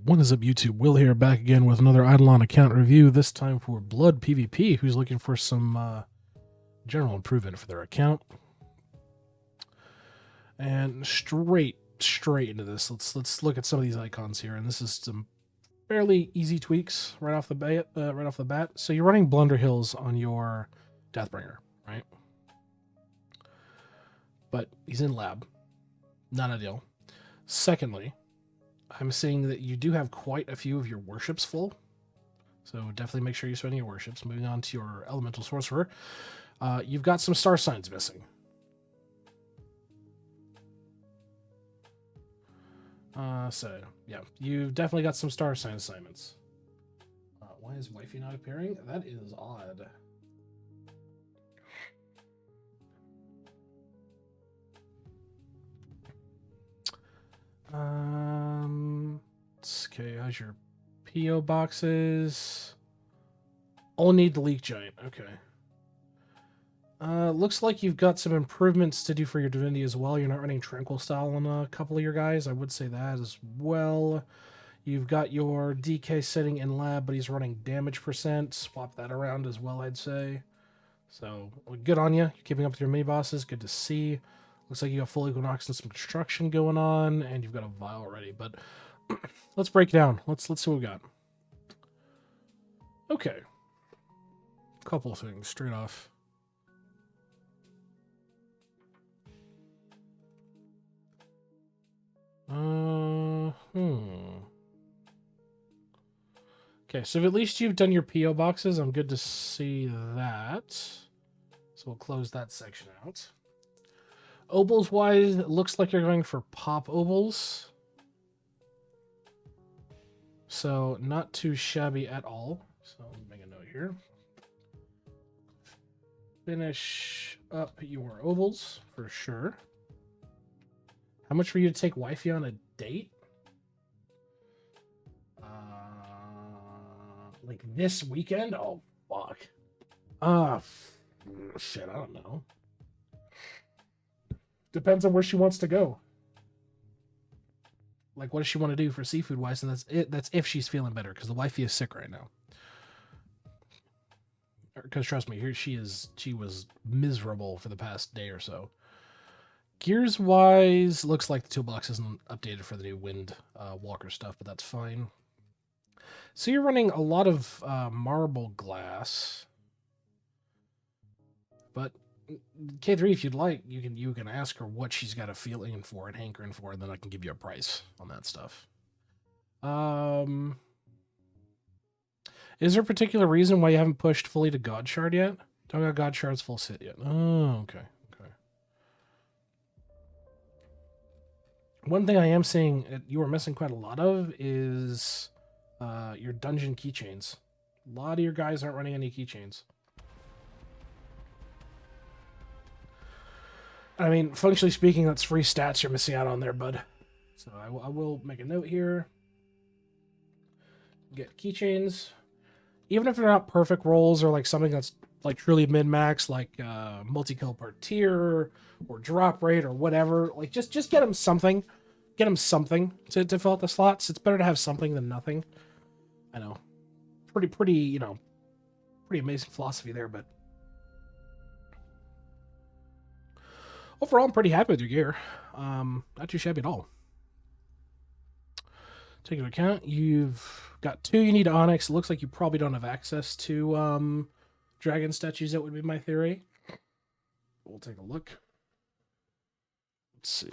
What is up, YouTube? Will here, back again with another Eidolon account review, this time for BloodPvP, who's looking for some general improvement for their account. And straight into this. Let's look at some of these icons here, and this is some fairly easy tweaks right off the bat. So you're running Blunder Hills on your Deathbringer, right? But he's in lab. Not ideal. Secondly, I'm seeing that you do have quite a few of your worships full. So definitely make sure you're spending your worships. Moving on to your elemental sorcerer. You've got some star signs missing. So, yeah, you've definitely got some star sign assignments. Why is wifey not appearing? That is odd. Okay, how's your P.O. boxes? All need the leak giant. Okay. Looks like you've got some improvements to do for your divinity as well. You're not running tranquil style on a couple of your guys. I would say that as well. You've got your DK setting in lab, but he's running damage percent. Swap that around as well, I'd say. So, good on you. You're keeping up with your mini bosses. Good to see. Looks like you got full Equinox and some construction going on, and you've got a Vial already. But let's break it down. Let's see what we got. Okay. Couple of things straight off. Okay, so at least you've done your P.O. boxes. I'm good to see that. So we'll close that section out. Obols wise, it looks like you're going for pop obols. So not too shabby at all. So let me make a note here. Finish up your obols for sure. How much for you to take wifey on a date? Like this weekend? Oh, fuck. Shit, I don't know. Depends on where she wants to go. Like, what does she want to do for seafood wise? And that's it. That's if she's feeling better, because the wifey is sick right now. Because trust me, she was miserable for the past day or so. Gears wise, looks like the toolbox isn't updated for the new Wind Walker stuff, but that's fine. So you're running a lot of marble glass, but K3, if you'd like, you can ask her what she's got a feeling for and hankering for, and then I can give you a price on that stuff. Is there a particular reason why you haven't pushed fully to God Shard yet? Don't got God Shards full sit yet. Oh, okay. One thing I am seeing you are missing quite a lot of is your dungeon keychains. A lot of your guys aren't running any keychains. I mean, functionally speaking, that's free stats you're missing out on there, bud. So I will make a note here. Get keychains. Even if they're not perfect rolls or like something that's like truly min-max, like multi-kill per tier or drop rate or whatever, like just get them something. Get them something to fill out the slots. It's better to have something than nothing. I know. Pretty, you know, pretty amazing philosophy there, but overall, I'm pretty happy with your gear. Not too shabby at all. Take into account, you've got 2 you need Onyx. It looks like you probably don't have access to dragon statues. That would be my theory. We'll take a look. Let's see.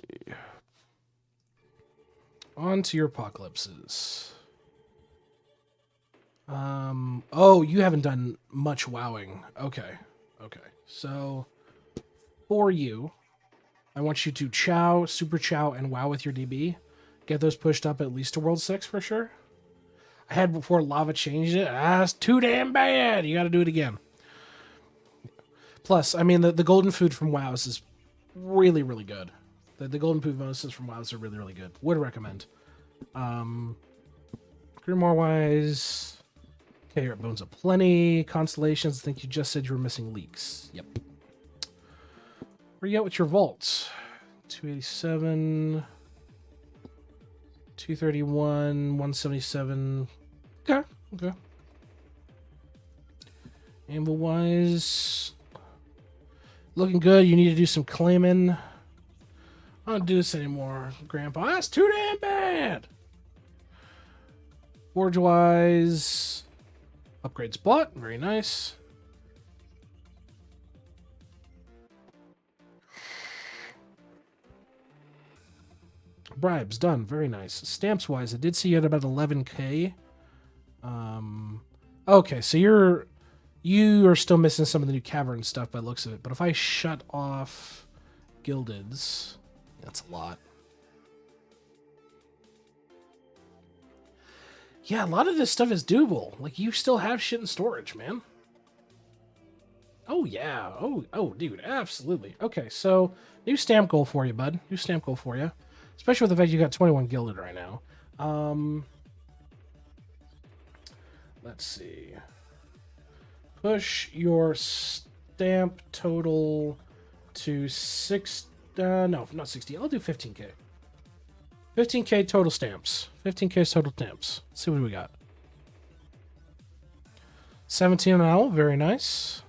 On to your apocalypses. Oh, you haven't done much wowing. Okay. So, for you, I want you to Chow, Super Chow, and Wow with your DB. Get those pushed up at least to World 6 for sure. I had before Lava changed it. It's too damn bad. You got to do it again. Plus, I mean, the golden food from WoWs is really, really good. The golden food bonuses from WoWs are really, really good. Would recommend. Grimoire-wise, okay, you're at Bones of Plenty. Constellations, I think you just said you were missing leaks. Yep. Where you at with your vaults? 287... 231, 177. Okay, okay. Anvil wise, looking good. You need to do some claiming. I don't do this anymore, Grandpa. That's too damn bad. Forge wise, upgrade spot. Very nice. Bribes done. Very nice. Stamps wise, I did see you at about 11K. Okay, so you are still missing some of the new cavern stuff by the looks of it. But if I shut off Gildeds, that's a lot. Yeah, a lot of this stuff is doable. Like, you still have shit in storage, man. Oh, yeah. Oh, dude, absolutely. Okay, so new stamp goal for you, bud. New stamp goal for you. Especially with the fact you got 21 gilded right now. Let's see. Push your stamp total to no, not 60. I'll do 15K. 15K total stamps. 15K total stamps. Let's see what we got. 17 now. Very nice.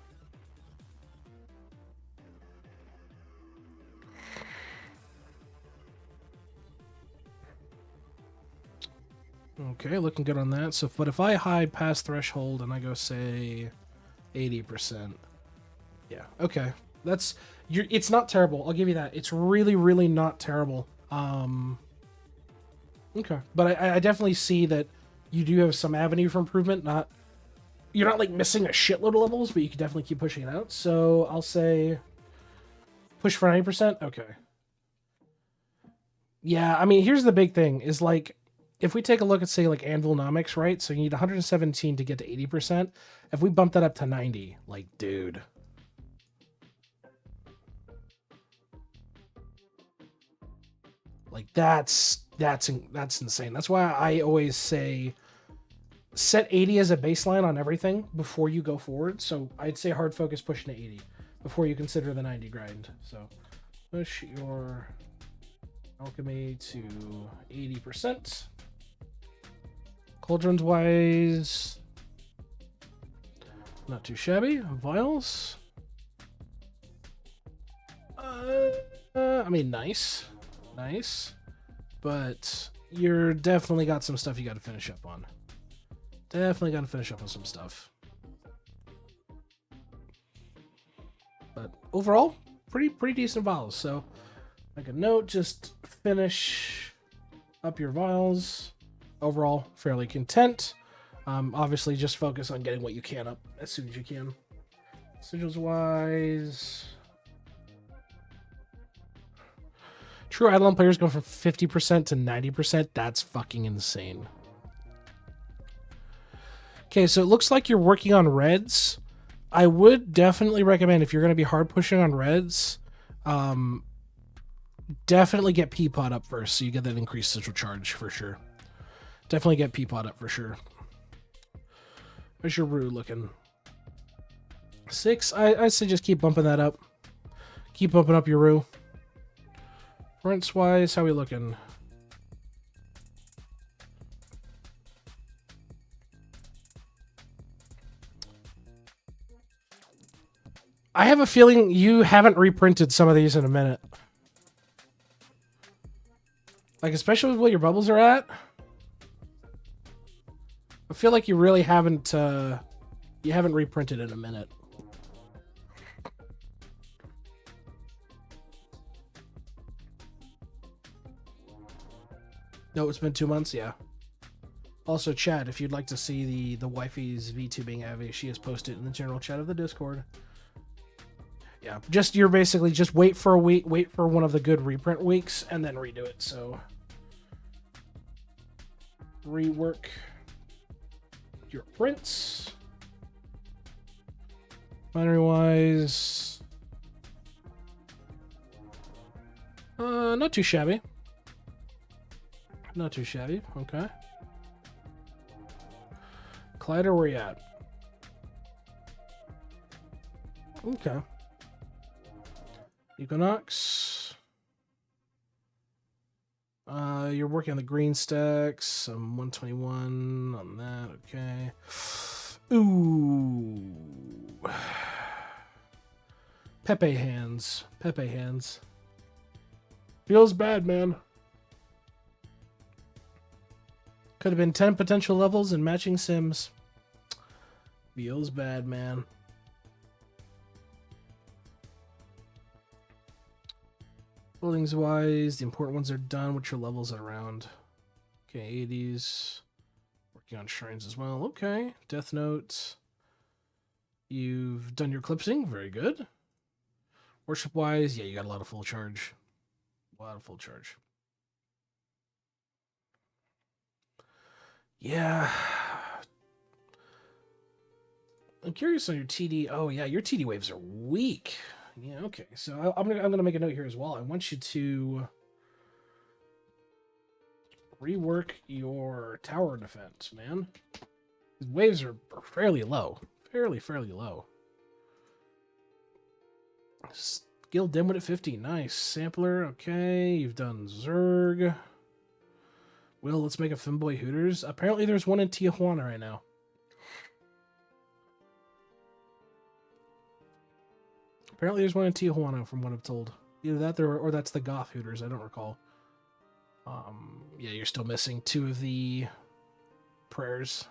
Okay, looking good on that. So, but if I hide past threshold and I go say 80%, yeah, okay, it's not terrible. I'll give you that. It's really, really not terrible. Okay, but I definitely see that you do have some avenue for improvement. You're not like missing a shitload of levels, but you can definitely keep pushing it out. So I'll say push for 90%. Okay. Yeah, I mean, here's the big thing: is like, if we take a look at, say, like Anvilnomics, right? So you need 117 to get to 80%. If we bump that up to 90, like, dude. Like, that's insane. That's why I always say set 80 as a baseline on everything before you go forward. So I'd say hard focus pushing to 80 before you consider the 90 grind. So push your alchemy to 80%. Cauldrons wise, not too shabby. Vials, I mean, nice, but you're definitely got some stuff you got to finish up on. Definitely got to finish up on some stuff. But overall, pretty decent vials. So, like a note, just finish up your vials. Overall, fairly content. Obviously, just focus on getting what you can up as soon as you can. Sigils wise, true Eidolon players go from 50% to 90%. That's fucking insane. Okay, so it looks like you're working on reds. I would definitely recommend, if you're going to be hard pushing on reds, definitely get Peapod up first so you get that increased sigil charge for sure. Definitely get Peapod up for sure. How's your Rue looking? 6? I say just keep bumping that up. Keep bumping up your Rue. Prince wise, how we looking? I have a feeling you haven't reprinted some of these in a minute. Like, especially with what your bubbles are at. I feel like you really haven't reprinted in a minute. No, it's been 2 months, yeah. Also, chat, if you'd like to see the wifey's VTubing Avi, she has posted in the general chat of the Discord. Yeah, you're basically just wait for a week, wait for one of the good reprint weeks, and then redo it. So, rework your prints. Binary wise, not too shabby. Not too shabby. Okay. Collider, where you at? Okay. Equinox. You're working on the green stacks. Some 121 on that. Okay. Ooh. Pepe hands. Pepe hands. Feels bad, man. Could have been 10 potential levels and matching sims. Feels bad, man. Buildings wise, the important ones are done. What's your levels at around? Okay, 80s. Working on shrines as well. Okay. Death Notes. You've done your clipsing. Very good. Worship wise, yeah, you got a lot of full charge. A lot of full charge. Yeah. I'm curious on your TD. Oh yeah, your TD waves are weak. Yeah, okay. So I'm gonna make a note here as well. I want you to rework your tower defense, man. These waves are fairly low. Fairly low. Skill dimwit at 50. Nice. Sampler, okay. You've done Zerg. Will, let's make a Femboy Hooters. Apparently there's one in Tijuana right now. Apparently there's one in Tijuana from what I'm told. Either that or that's the Goth Hooters. I don't recall. Yeah, you're still missing 2 of the prayers.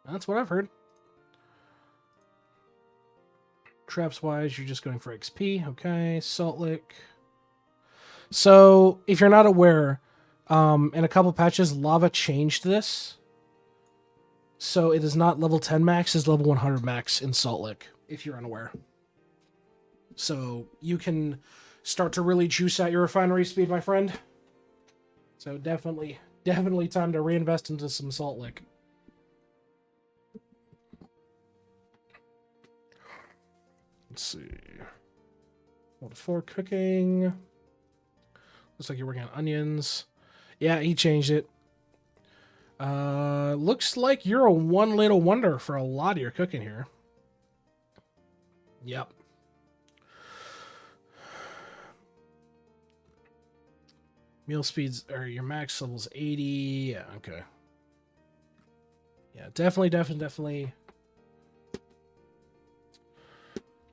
That's what I've heard. Traps wise, you're just going for XP. Okay, Salt Lick. So, if you're not aware, in a couple patches, Lava changed this. So it is not level 10 max, it's level 100 max in Salt Lick, if you're unaware. So you can start to really juice out your refinery speed, my friend. So definitely time to reinvest into some Salt Lick. Let's see. What for cooking? Looks like you're working on onions. Yeah, he changed it. Looks like you're a one little wonder for a lot of your cooking here. Yep. Meal speeds, or your max level's 80. Yeah, okay. Yeah, definitely.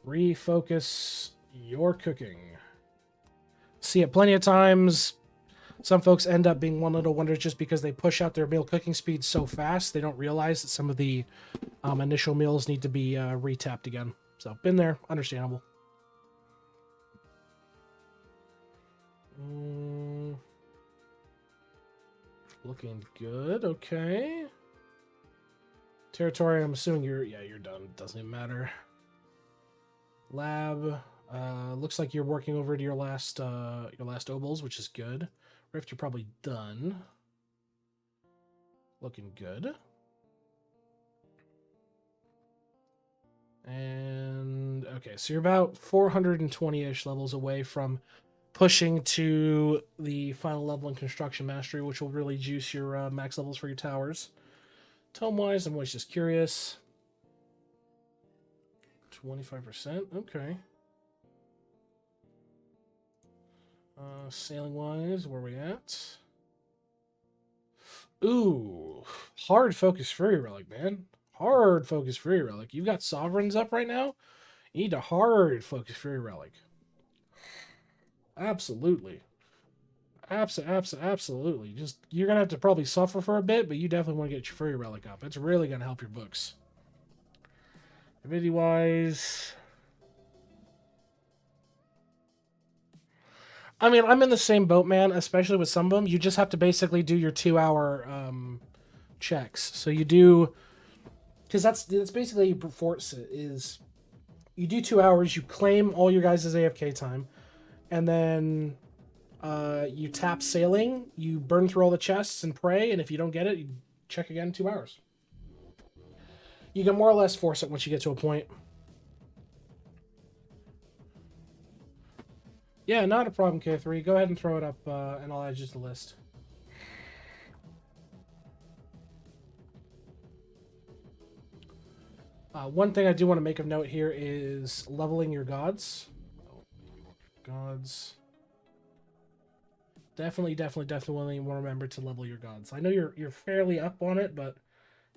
Refocus your cooking. See it plenty of times. Some folks end up being one little wonders just because they push out their meal cooking speed so fast, they don't realize that some of the initial meals need to be retapped again. So, been there. Understandable. Looking good. Okay. Territory, I'm assuming you're done. Doesn't even matter. Lab. Looks like you're working over to your last Obols, which is good. Rift, you're probably done. Looking good. And okay, so you're about 420-ish levels away from pushing to the final level in Construction Mastery, which will really juice your max levels for your towers. Tome-wise, I'm always just curious. 25%, okay. Sailing-wise, where are we at? Ooh, hard focus Fury Relic, man. Hard focus Fury Relic. You've got Sovereigns up right now. You need to hard focus Fury Relic. Absolutely. Absolutely. Just, you're going to have to probably suffer for a bit, but you definitely want to get your Fury Relic up. It's really going to help your books. Divinity-wise, I mean, I'm in the same boat, man, especially with some of them. You just have to basically do your 2-hour checks. So you do, because that's basically Force is, you do 2 hours, you claim all your guys' AFK time, and then you tap sailing, you burn through all the chests and pray, and if you don't get it, you check again in 2 hours. You can more or less force it once you get to a point. Yeah, not a problem, K3. Go ahead and throw it up, and I'll add you to the list. One thing I do want to make of note here is leveling your gods. Gods. Definitely want to remember to level your gods. I know you're fairly up on it, but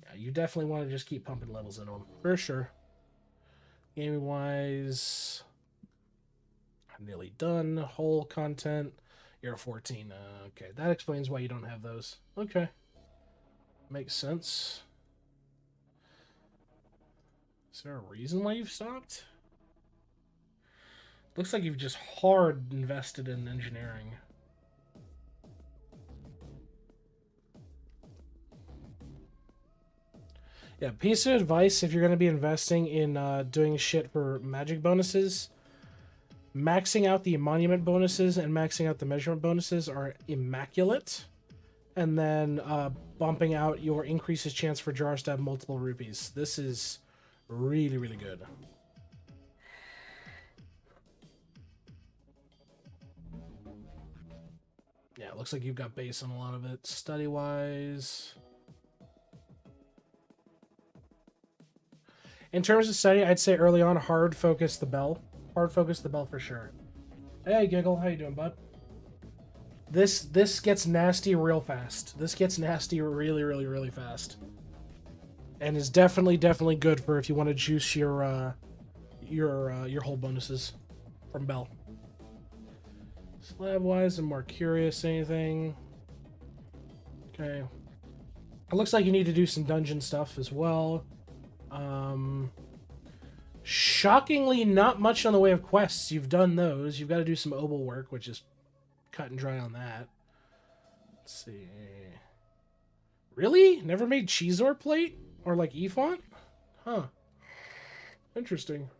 yeah, you definitely want to just keep pumping levels into them for sure. Gaming wise, I'm nearly done. Whole content, you're a 14. Okay, that explains why you don't have those. Okay, makes sense. Is there a reason why you've stopped? Looks like you've just hard invested in engineering. Yeah, piece of advice if you're going to be investing in doing shit for magic bonuses, maxing out the monument bonuses and maxing out the measurement bonuses are immaculate. And then bumping out your increases chance for jars to have multiple rupees. This is really, really good. Yeah, it looks like you've got base on a lot of it. Study-wise. In terms of study, I'd say early on, hard focus the bell. Hard focus the bell for sure. Hey, Giggle, how you doing, bud? This gets nasty real fast. This gets nasty really, really, really fast. And is definitely good for if you want to juice your whole bonuses from Bell. Slab-wise, I'm more curious. Anything? Okay. It looks like you need to do some dungeon stuff as well. Shockingly, not much on the way of quests. You've done those. You've got to do some Obol work, which is cut and dry on that. Let's see. Really? Never made Cheezor plate? Or like E-font? Huh. Interesting.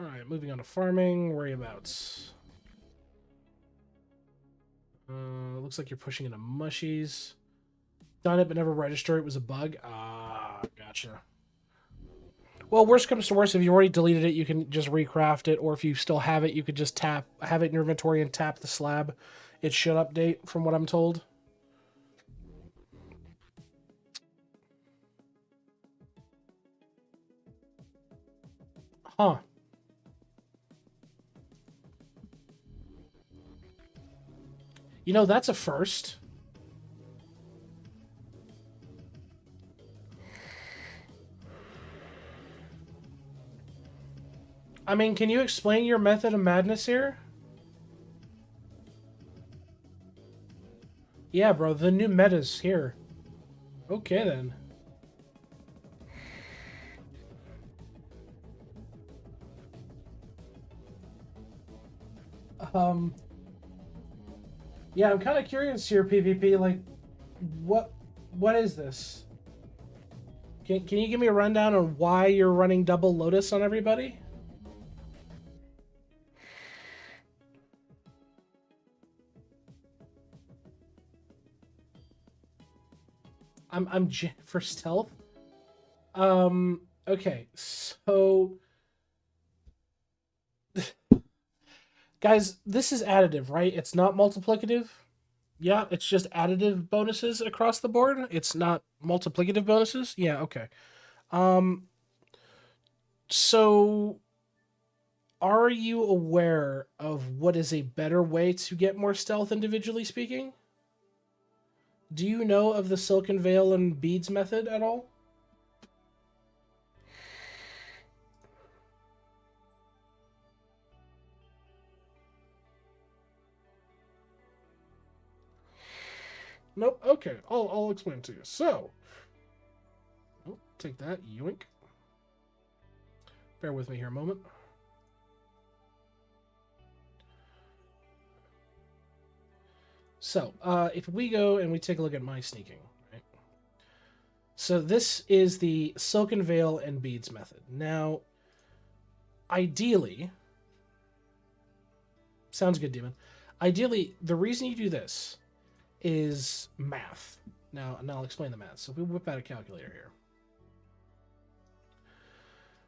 Alright, moving on to farming. Whereabouts? Looks like you're pushing into mushies. Done it, but never registered. It was a bug. Ah, gotcha. Well, worst comes to worst, if you already deleted it, you can just recraft it, or if you still have it, you could just have it in your inventory and tap the slab. It should update, from what I'm told. Huh. You know, that's a first. I mean, can you explain your method of madness here? Yeah, bro, the new meta's here. Okay, then. Yeah, I'm kind of curious here, PvP. Like, what is this? Can you give me a rundown on why you're running double Lotus on everybody? I'm for stealth. Okay, so guys, this is additive, right? It's not multiplicative. Yeah, it's just additive bonuses across the board. It's not multiplicative bonuses. Yeah, okay. Um, so are you aware of what is a better way to get more stealth individually speaking? Do you know of the Silken Veil and Beads method at all? Nope. Okay, I'll explain it to you. So, oh, take that, yoink. Bear with me here a moment. So, if we go and we take a look at my sneaking, right? So this is the Silken Veil and Beads method. Now, ideally, sounds good, Demon. Ideally, the reason you do this is math. Now I'll explain the math. So if we whip out a calculator here.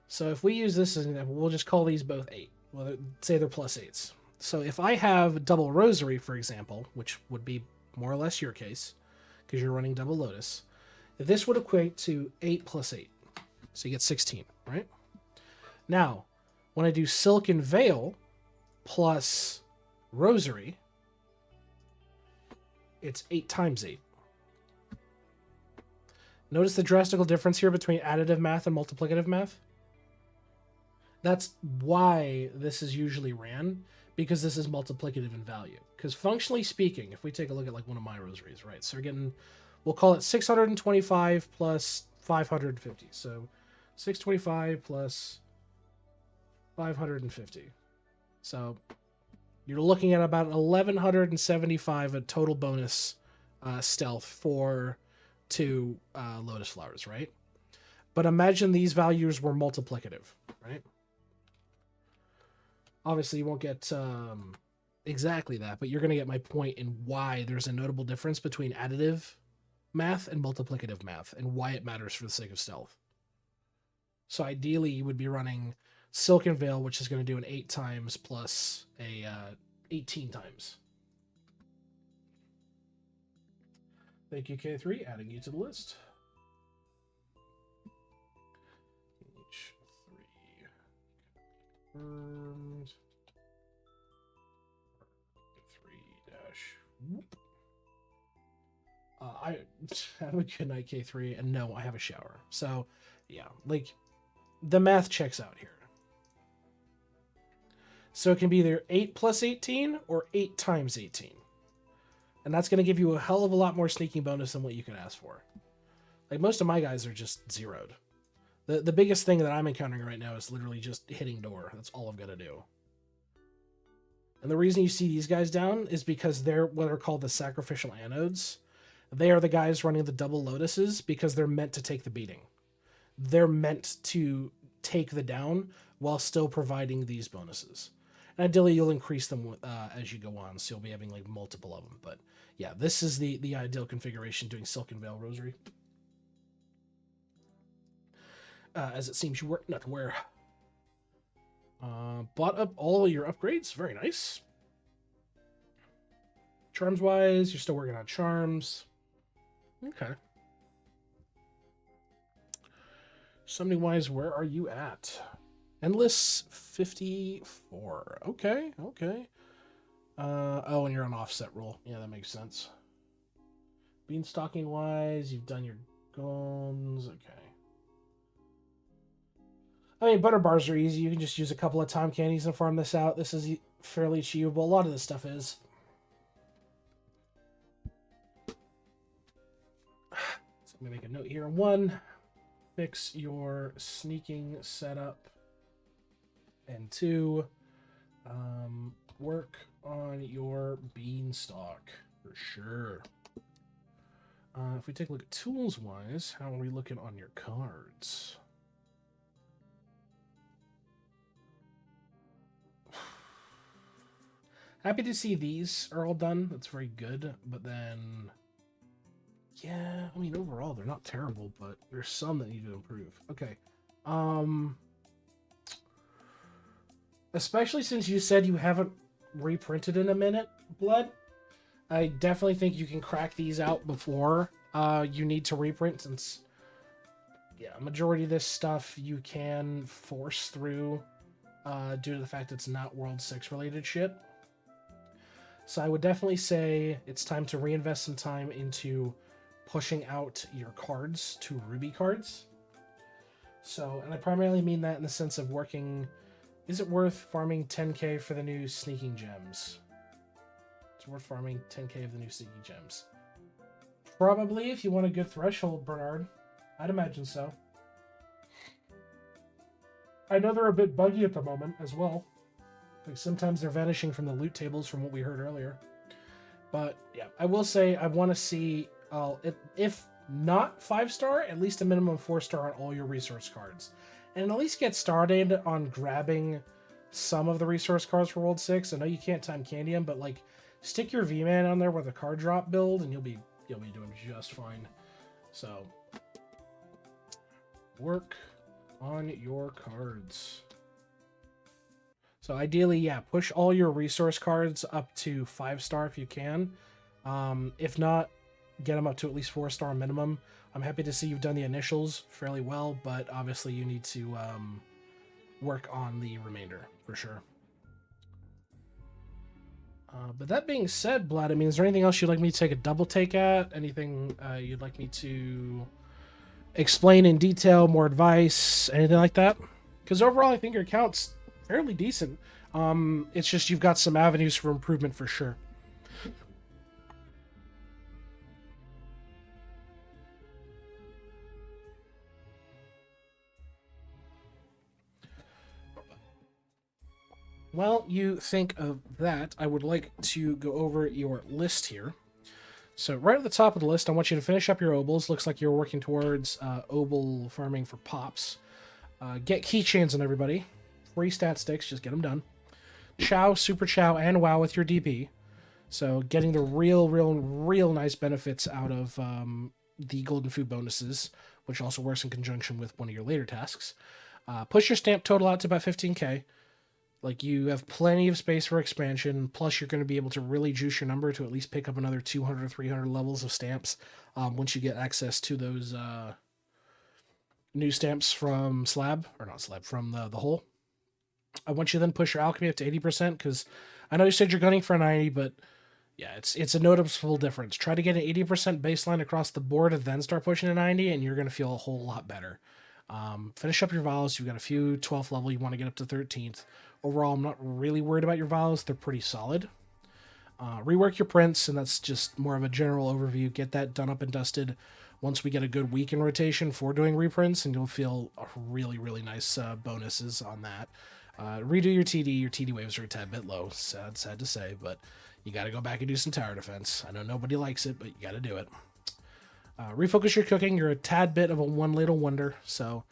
So if we use this as an example, we'll just call these both 8. Well, say they're plus 8s. So if I have double Rosary, for example, which would be more or less your case, because you're running double Lotus, this would equate to 8 plus 8. So you get 16, right? Now, When I do Silken Veil plus Rosary, it's 8 times 8. Notice the drastical difference here between additive math and multiplicative math? That's why this is usually ran, because this is multiplicative in value. Because functionally speaking, if we take a look at like one of my rosaries, right? So we're getting, we'll call it 625 plus 550. So 625 plus 550. So you're looking at about 1175 a total bonus stealth for 2 lotus flowers, right? But imagine these values were multiplicative, right? Obviously, you won't get exactly that, but you're going to get my point in why there's a notable difference between additive math and multiplicative math and why it matters for the sake of stealth. So ideally, you would be running Silken Veil, which is going to do an 8 times plus a 18 times. Thank you, K3, adding you to the list. H3 confirmed. 3 dash. Whoop. I have a good night, K3, and no, I have a shower. So, yeah, like, the math checks out here. So it can be either 8 plus 18 or 8 times 18. And that's going to give you a hell of a lot more sneaking bonus than what you can ask for. Like, most of my guys are just zeroed. The biggest thing that I'm encountering right now is literally just hitting door. That's all I've got to do. And the reason you see these guys down is because they're what are called the sacrificial anodes. They are the guys running the double lotuses because they're meant to take the beating. They're meant to take the down while still providing these bonuses. And ideally, you'll increase them as you go on, so you'll be having like multiple of them. But yeah, this is the ideal configuration doing Silken Veil Rosary. As it seems you were not aware. Bought up all your upgrades. Very nice. Charms-wise, you're still working on charms. Okay. Summoning-wise, where are you at? Endless 54. Okay, okay. Oh, and you're on offset roll. Yeah, that makes sense. Beanstalking-wise, you've done your guns. Okay. I mean, butter bars are easy. You can just use a couple of time candies and farm this out. This is fairly achievable. A lot of this stuff is. So I'm going to make a note here. 1, fix your sneaking setup. And 2, work on your Beanstalk for sure. If we take a look at tools-wise, how are we looking on your cards? Happy to see these are all done. That's very good. But then, yeah, I mean, overall, they're not terrible, but there's some that need to improve. Okay. Especially since you said you haven't reprinted in a minute, Blood, I definitely think you can crack these out before you need to reprint, since, yeah, majority of this stuff you can force through due to the fact it's not World 6 related shit. So I would definitely say it's time to reinvest some time into pushing out your cards to Ruby cards. So, and I primarily mean that in the sense of working... Is it worth farming 10k for the new sneaking gems? It's worth farming 10k of the new sneaking gems. Probably, if you want a good threshold, Bernard. I'd imagine so. I know they're a bit buggy at the moment as well. Like, sometimes they're vanishing from the loot tables from what we heard earlier. But, yeah, I will say I want to see, if not 5-star, at least a minimum 4-star on all your resource cards. And at least get started on grabbing some of the resource cards for World 6. I know you can't time candy them, but, like, stick your V-Man on there with a card drop build, and you'll be doing just fine. So, work on your cards. So ideally, yeah, push all your resource cards up to 5-star if you can. If not, get them up to at least 4-star minimum. I'm happy to see you've done the initials fairly well, but obviously you need to work on the remainder for sure. But that being said, Blood, I mean, is there anything else you'd like me to take a double take at? Anything you'd like me to explain in detail, more advice, anything like that? Because overall, I think your account's fairly decent. It's just you've got some avenues for improvement for sure. While you think of that, I would like to go over your list here. So right at the top of the list, I want you to finish up your Obols. Looks like you're working towards Obol farming for pops. Get keychains on everybody. Free stat sticks, just get them done. Chow, Super Chow, and Wow with your DP. So getting the real nice benefits out of the golden food bonuses, which also works in conjunction with one of your later tasks. Push your stamp total out to about 15k. Like, you have plenty of space for expansion, plus you're going to be able to really juice your number to at least pick up another 200 or 300 levels of stamps once you get access to those new stamps from from the hole. I want you to then push your alchemy up to 80%, because I know you said you're gunning for a 90, but yeah, it's a noticeable difference. Try to get an 80% baseline across the board and then start pushing to 90, and you're going to feel a whole lot better. Finish up your Vials. You've got a few 12th level. You want to get up to 13th. Overall, I'm not really worried about your Vials. They're pretty solid. Rework your prints, and that's just more of a general overview. Get that done up and dusted once we get a good week in rotation for doing reprints, and you'll feel really nice bonuses on that. Redo your TD. Your TD waves are a tad bit low. Sad to say, but you got to go back and do some tower defense. I know nobody likes it, but you got to do it. Refocus your cooking. You're a tad bit of a one ladle wonder, so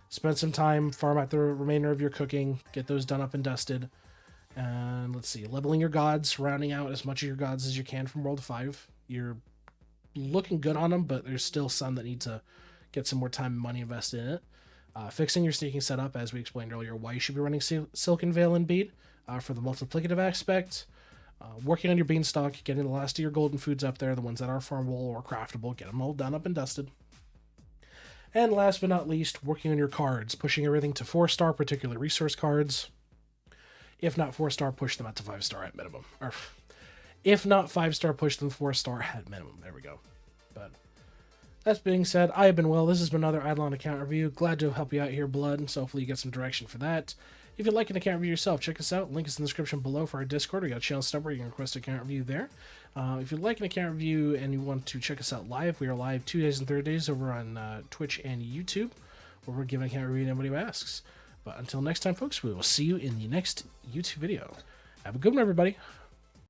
spend some time, farm out the remainder of your cooking, get those done up and dusted. And let's see, leveling your gods, rounding out as much of your gods as you can from World 5. You're looking good on them, but there's still some that need to get some more time and money invested in it. Fixing your sneaking setup, as we explained earlier, why you should be running Silken Veil and Bead for the multiplicative aspect. Working on your Beanstalk, getting the last of your golden foods up there, the ones that are farmable or craftable, get them all done up and dusted. And last but not least, working on your cards, pushing everything to 4-star, particularly resource cards. If not 4-star, push them out to 5-star at minimum. Or if not 5-star, push them 4-star at minimum. There we go. But that being said, I have been Will. This has been another Eidolon account review. Glad to help you out here, Blood, so hopefully you get some direction for that. If you'd like an account review yourself, check us out. Link is in the description below for our Discord. We got a channel number. You can request an account review there. If you'd like an account review and you want to check us out live, we are live Tuesdays and Thursdays over on Twitch and YouTube, where we're giving account review to anybody who asks. But until next time, folks, we will see you in the next YouTube video. Have a good one, everybody.